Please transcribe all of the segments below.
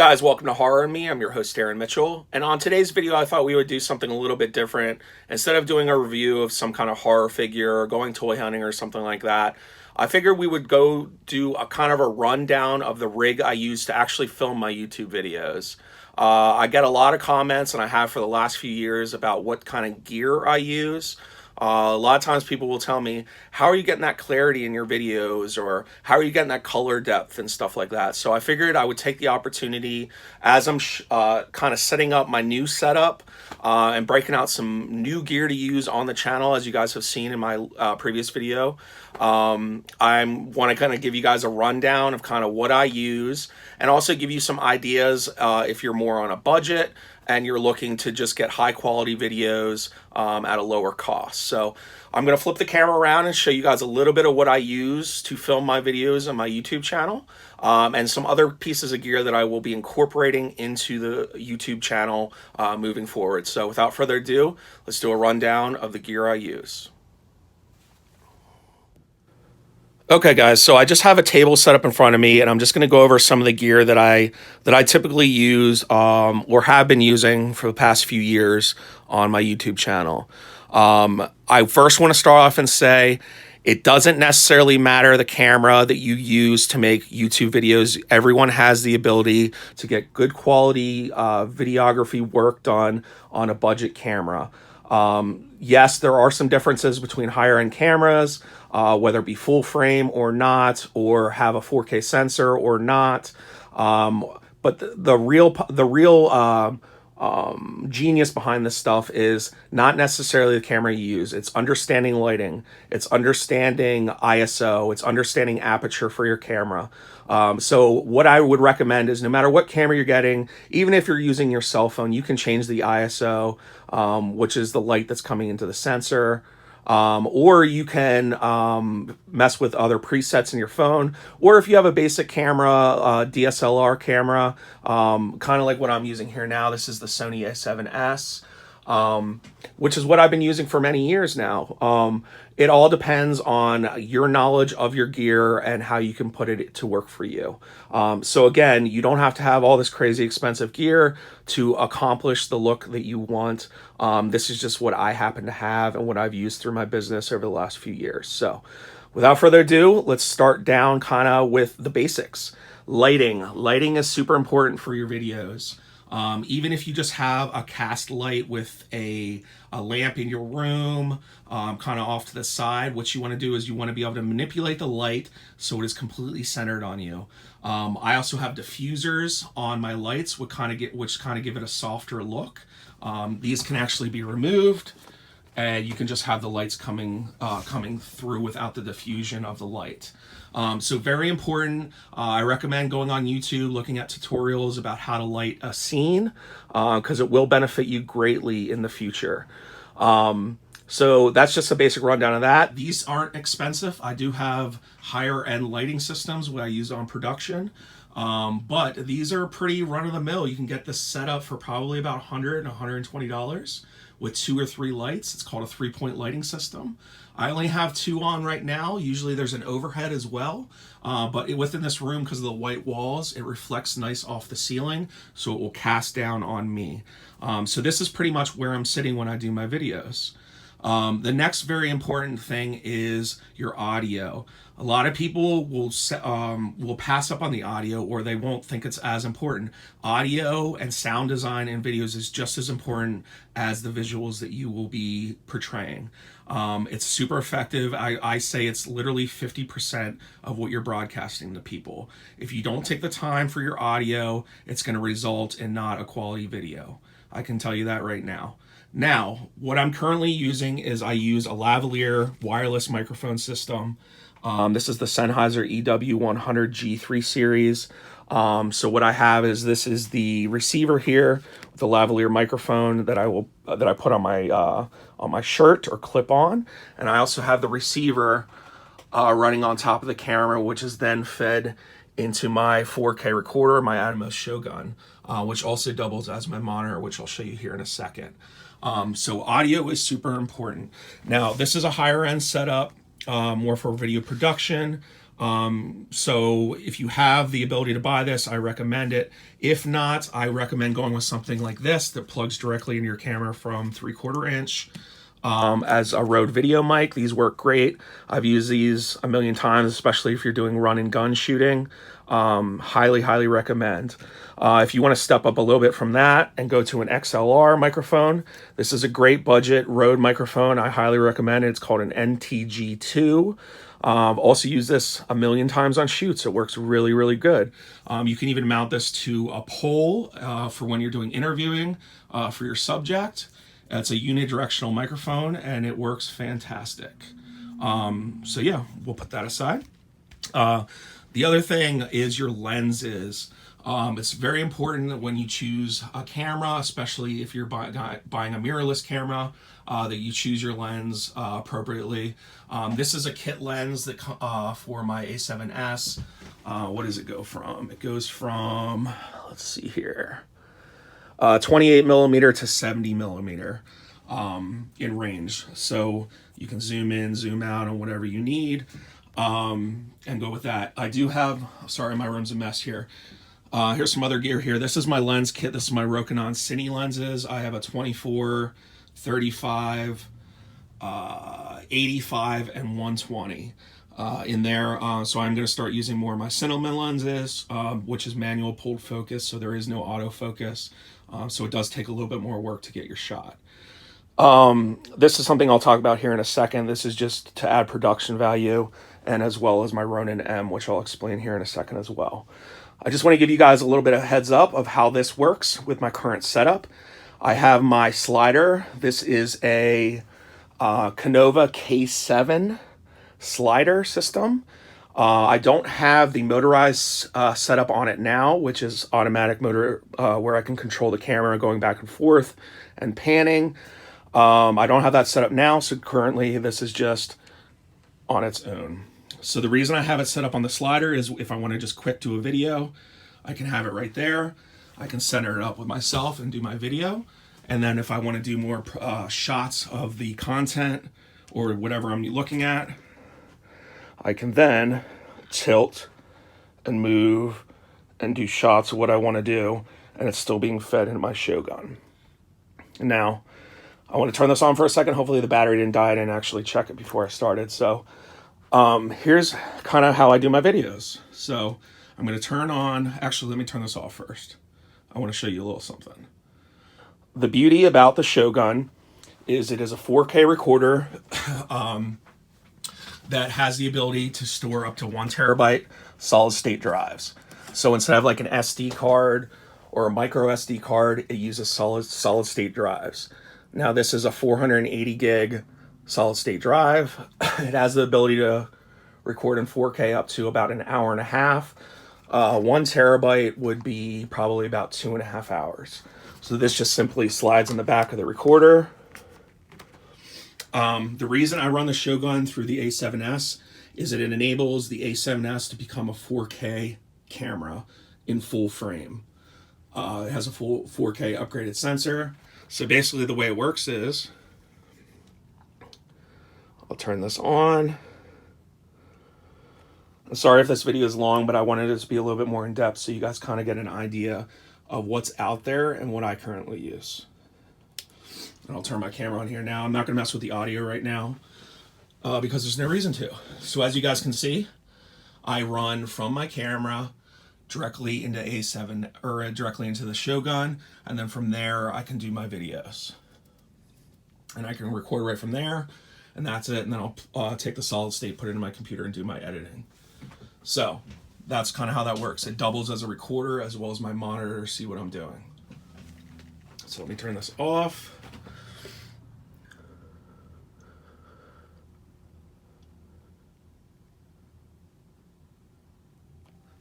Guys, welcome to Horror and Me. I'm your host, Aaron Mitchell. And on today's video, I thought we would do something a little bit different. Instead of doing a review of some kind of horror figure or going toy hunting or something like that, I figured we would go do a kind of a rundown of the rig I use to actually film my YouTube videos. I get a lot of comments, and I have for the last few years, about what kind of gear I use. A lot of times people will tell me, how are you getting that clarity in your videos, or how are you getting that color depth and stuff like that? So I figured I would take the opportunity as I'm kind of setting up my new setup and breaking out some new gear to use on the channel, as you guys have seen in my previous video. I want to kind of give you guys a rundown of kind of what I use, and also give you some ideas if you're more on a budget and you're looking to just get high quality videos at a lower cost. So I'm going to flip the camera around and show you guys a little bit of what I use to film my videos on my YouTube channel, and some other pieces of gear that I will be incorporating into the YouTube channel moving forward. So without further ado, let's do a rundown of the gear I use. Okay, guys, so I just have a table set up in front of me, and I'm just going to go over some of the gear that I typically use or have been using for the past few years on my YouTube channel. I first want to start off and say it doesn't necessarily matter the camera that you use to make YouTube videos. Everyone has the ability to get good quality videography work done on a budget camera. Yes, there are some differences between higher end cameras, whether it be full frame or not, or have a 4K sensor or not. But the real genius behind this stuff is not necessarily the camera you use. It's understanding lighting, it's understanding ISO, it's understanding aperture for your camera. So what I would recommend is, no matter what camera you're getting, even if you're using your cell phone, you can change the ISO, which is the light that's coming into the sensor. Or you can mess with other presets in your phone, or if you have a basic camera, DSLR camera, kind of like what I'm using here now. This is the Sony A7S, which is what I've been using for many years now. It all depends on your knowledge of your gear and how you can put it to work for you. So again, you don't have to have all this crazy expensive gear to accomplish the look that you want. This is just what I happen to have and what I've used through my business over the last few years. So without further ado, let's start down kind of with the basics. Lighting. Lighting is super important for your videos. Even if you just have a cast light with a lamp in your room, kind of off to the side, what you want to do is you want to be able to manipulate the light so it is completely centered on you. I also have diffusers on my lights, which kind of give it a softer look. These can actually be removed, and you can just have the lights coming through without the diffusion of the light. So very important. I recommend going on YouTube, looking at tutorials about how to light a scene, because it will benefit you greatly in the future. So that's just a basic rundown of that. These aren't expensive. I do have higher end lighting systems what I use on production. But these are pretty run-of-the-mill. You can get this set up for probably about $100 and $120 with 2 or 3 lights. It's called a 3-point lighting system. I only have 2 on right now. Usually there's an overhead as well. But within this room, because of the white walls, it reflects nice off the ceiling, so it will cast down on me. So this is pretty much where I'm sitting when I do my videos. The next very important thing is your audio. A lot of people will pass up on the audio, or they won't think it's as important. Audio and sound design in videos is just as important as the visuals that you will be portraying. It's super effective. I say it's literally 50% of what you're broadcasting to people. If you don't take the time for your audio, it's going to result in not a quality video. I can tell you that right now. Now, what I'm currently using is I use a lavalier wireless microphone system. This is the Sennheiser EW100 G3 series. So what I have is, this is the receiver here with the lavalier microphone that I put on my shirt or clip on, and I also have the receiver running on top of the camera, which is then fed into my 4K recorder, my Atomos Shogun, which also doubles as my monitor, which I'll show you here in a second. So audio is super important. Now, this is a higher end setup, more for video production. So if you have the ability to buy this, I recommend it. If not, I recommend going with something like this that plugs directly into your camera from 3/4 inch. As a Rode video mic, these work great. I've used these a million times, especially if you're doing run and gun shooting. Highly recommend. If you want to step up a little bit from that and go to an XLR microphone, this is a great budget Rode microphone. I highly recommend it. It's called an NTG2. I've also used this a million times on shoots. It works really good. You can even mount this to a pole for when you're doing interviewing for your subject. It's a unidirectional microphone and it works fantastic. So yeah, we'll put that aside. The other thing is your lenses. It's very important that when you choose a camera, especially if you're buying a mirrorless camera, that you choose your lens appropriately. This is a kit lens that for my A7S. What does it go from? It goes from, let's see here, 28 millimeter to 70 millimeter in range. So you can zoom in, zoom out on whatever you need and go with that. I do have, sorry, my room's a mess here. Here's some other gear here. This is my lens kit. This is my Rokinon Cine lenses. I have a 24, 35, 85, and 120 in there. So I'm going to start using more of my Cinema lenses, which is manual pulled focus, so there is no autofocus. So it does take a little bit more work to get your shot. This is something I'll talk about here in a second. This is just to add production value, and as well as my Ronin M, which I'll explain here in a second as well. I just want to give you guys a little bit of heads up of how this works with my current setup. I have my slider. This is a Canova K7 slider system. I don't have the motorized setup on it now, which is automatic motor, where I can control the camera going back and forth and panning. I don't have that set up now, so currently this is just on its own. So the reason I have it set up on the slider is if I want to just quick do a video, I can have it right there. I can center it up with myself and do my video. And then if I want to do more shots of the content or whatever I'm looking at, I can then tilt and move and do shots of what I want to do, and it's still being fed into my Shogun. Now, I want to turn this on for a second. Hopefully the battery didn't die. I didn't actually check it before I started. So here's kind of how I do my videos. So I'm going to turn on, actually, let me turn this off first. I want to show you a little something. The beauty about the Shogun is it is a 4K recorder that has the ability to store up to 1 terabyte solid state drives. So instead of like an SD card or a micro SD card, it uses solid state drives. Now this is a 480 gig solid state drive. It has the ability to record in 4K up to about an hour and a half. 1 terabyte would be probably about 2.5 hours. So this just simply slides in the back of the recorder. The reason I run the Shogun through the A7S is that it enables the A7S to become a 4K camera in full frame. It has a full 4K upgraded sensor. So basically the way it works is, I'll turn this on. I'm sorry if this video is long, but I wanted it to be a little bit more in depth so you guys kind of get an idea of what's out there and what I currently use. And I'll turn my camera on here now. I'm not going to mess with the audio right now because there's no reason to. So as you guys can see, I run from my camera directly into A7 or directly into the Shogun, and then from there I can do my videos. And I can record right from there, and that's it. And then I'll take the solid state, put it in my computer, and do my editing. So that's kind of how that works. It doubles as a recorder as well as my monitor to see what I'm doing. So let me turn this off.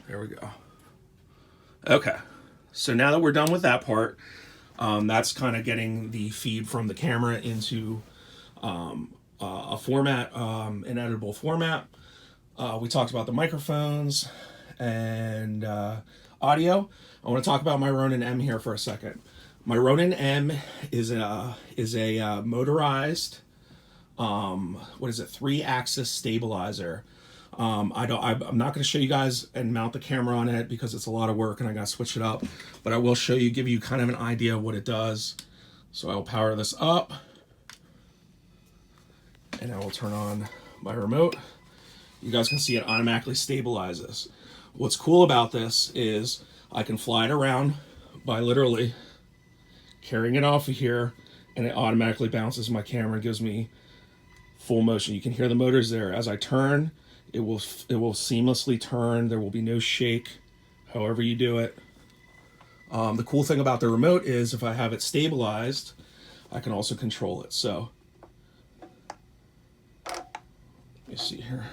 There we go. Okay, so now that we're done with that part, that's kind of getting the feed from the camera into a format, an editable format. We talked about the microphones and audio. I want to talk about my Ronin M here for a second. My Ronin M is a motorized, 3-axis stabilizer. I'm not going to show you guys and mount the camera on it because it's a lot of work and I got to switch it up. But I will show you, give you kind of an idea of what it does. So I'll power this up, and I will turn on my remote. You guys can see it automatically stabilizes. What's cool about this is I can fly it around by literally carrying it off of here, and it automatically bounces my camera and gives me full motion. You can hear the motors there. As I turn, it will seamlessly turn. There will be no shake, however you do it. The cool thing about the remote is if I have it stabilized, I can also control it. So let me see here.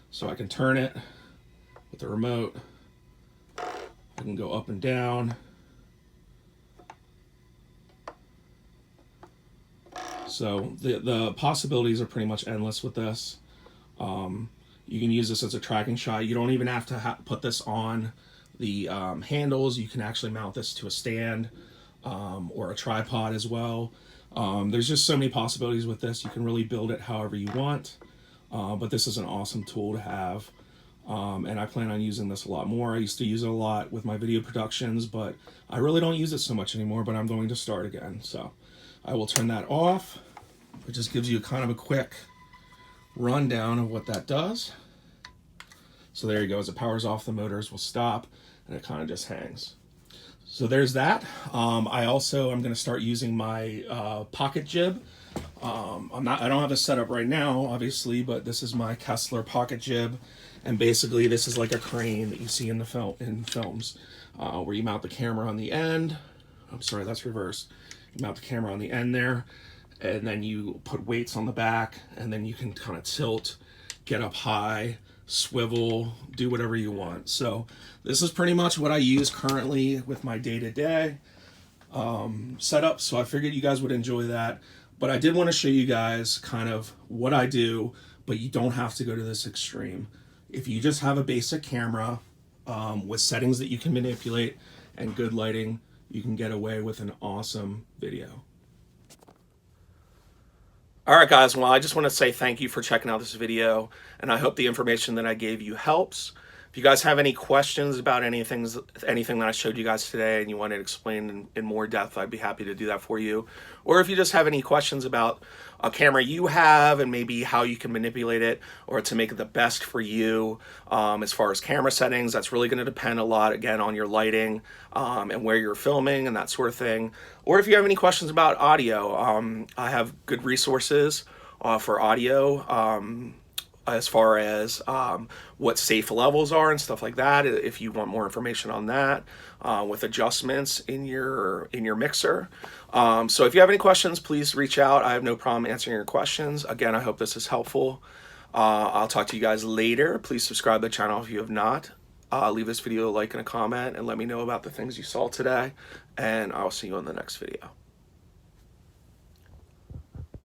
So I can turn it with the remote. I can go up and down. So the possibilities are pretty much endless with this. You can use this as a tracking shot. You don't even have to put this on the handles. You can actually mount this to a stand or a tripod as well. There's just so many possibilities with this. You can really build it however you want. But this is an awesome tool to have. And I plan on using this a lot more. I used to use it a lot with my video productions, but I really don't use it so much anymore, but I'm going to start again. So I will turn that off. It just gives you kind of a quick rundown of what that does. So there you go. As it powers off, the motors will stop and it kind of just hangs. So there's that. I also am going to start using my pocket jib. I don't have this set up right now, obviously, but this is my Kessler pocket jib, and basically this is like a crane that you see in the films, where you mount the camera on the end. I'm sorry, that's reverse. You mount the camera on the end there, and then you put weights on the back, and then you can kind of tilt, get up high, swivel, do whatever you want. So this is pretty much what I use currently with my day-to-day setup. So I figured you guys would enjoy that. But I did want to show you guys kind of what I do, but you don't have to go to this extreme. If you just have a basic camera with settings that you can manipulate and good lighting, you can get away with an awesome video. All right, guys, well, I just want to say thank you for checking out this video, and I hope the information that I gave you helps. If you guys have any questions about anything that I showed you guys today and you want it explained in more depth, I'd be happy to do that for you. Or if you just have any questions about a camera you have and maybe how you can manipulate it or to make it the best for you as far as camera settings, that's really going to depend a lot, again, on your lighting and where you're filming and that sort of thing. Or if you have any questions about audio, I have good resources for audio. As far as what safe levels are and stuff like that, if you want more information on that, with adjustments in your mixer. So if you have any questions, please reach out. I have no problem answering your questions. Again, I hope this is helpful. I'll talk to you guys later. Please subscribe to the channel if you have not. Leave this video a like and a comment and let me know about the things you saw today, and I'll see you in the next video.